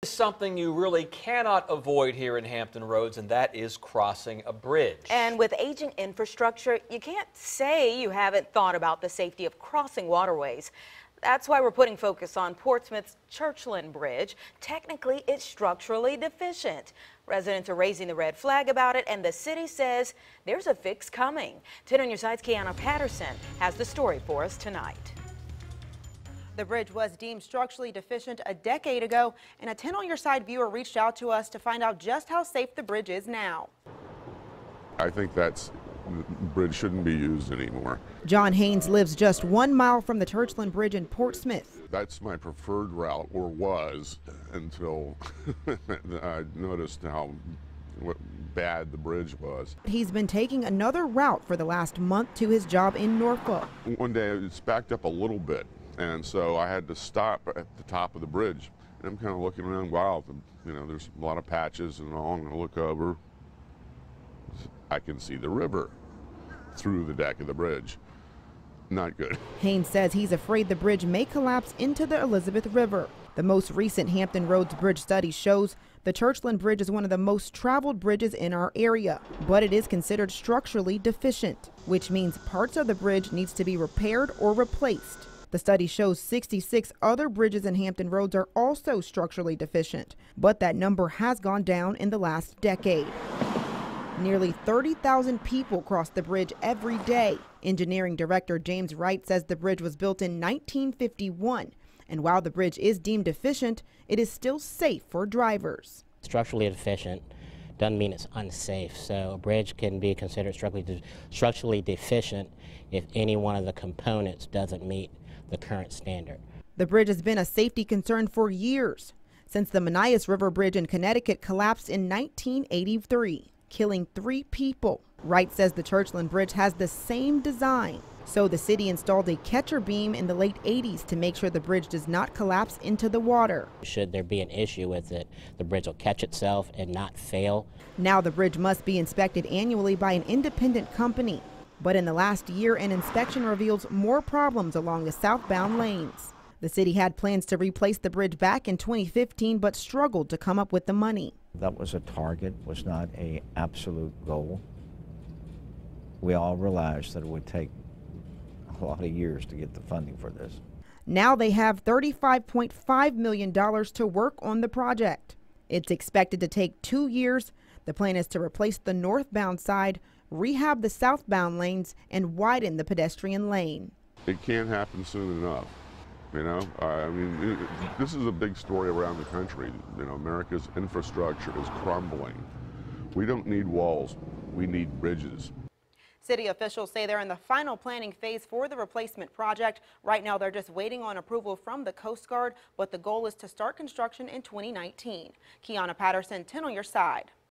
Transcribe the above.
Something you really cannot avoid here in Hampton Roads, and that is crossing a bridge. And with aging infrastructure, you can't say you haven't thought about the safety of crossing waterways. That's why we're putting focus on Portsmouth's Churchland Bridge. Technically, it's structurally deficient. Residents are raising the red flag about it, and the city says there's a fix coming. 10 on your side's Kiahnna Patterson has the story for us tonight. The bridge was deemed structurally deficient a decade ago, and a 10 on your side viewer reached out to us to find out just how safe the bridge is now. I think the bridge shouldn't be used anymore. John Haynes lives just 1 mile from the Churchland Bridge in Portsmouth. That's my preferred route, or was, until I noticed what bad the bridge was. He's been taking another route for the last month to his job in Norfolk. One day it's backed up a little bit, and so I had to stop at the top of the bridge. And I'm kind of looking around, wow, there's a lot of patches and all. I'm going to look over. I can see the river through the deck of the bridge. Not good. Haynes says he's afraid the bridge may collapse into the Elizabeth River. The most recent Hampton Roads Bridge study shows the Churchland Bridge is one of the most traveled bridges in our area, but it is considered structurally deficient, which means parts of the bridge needs to be repaired or replaced. The study shows 66 other bridges in Hampton Roads are also structurally deficient, but that number has gone down in the last decade. Nearly 30,000 people cross the bridge every day. Engineering director James Wright says the bridge was built in 1951, and while the bridge is deemed deficient, it is still safe for drivers. Structurally deficient doesn't mean it's unsafe, so a bridge can be considered structurally deficient if any one of the components doesn't meet the current standard. The bridge has been a safety concern for years, since the Monias River Bridge in Connecticut collapsed in 1983. Killing 3 people. Wright says the Churchland Bridge has the same design, so the city installed a catcher beam in the late 80s to make sure the bridge does not collapse into the water. Should there be an issue with it, the bridge will catch itself and not fail. Now the bridge must be inspected annually by an independent company, but in the last year an inspection reveals more problems along the southbound lanes. The city had plans to replace the bridge back in 2015 but struggled to come up with the money. That was a target, was not an absolute goal. We all realized that it would take a lot of years to get the funding for this. Now they have $35.5 million to work on the project. It's expected to take 2 years. The plan is to replace the northbound side, rehab the southbound lanes, and widen the pedestrian lane. It can't happen soon enough. This is a big story around the country. America's infrastructure is crumbling. We don't need walls, we need bridges. City officials say they're in the final planning phase for the replacement project. Right now, they're just waiting on approval from the Coast Guard, but the goal is to start construction in 2019. Kiahnna Patterson, 10 on your side.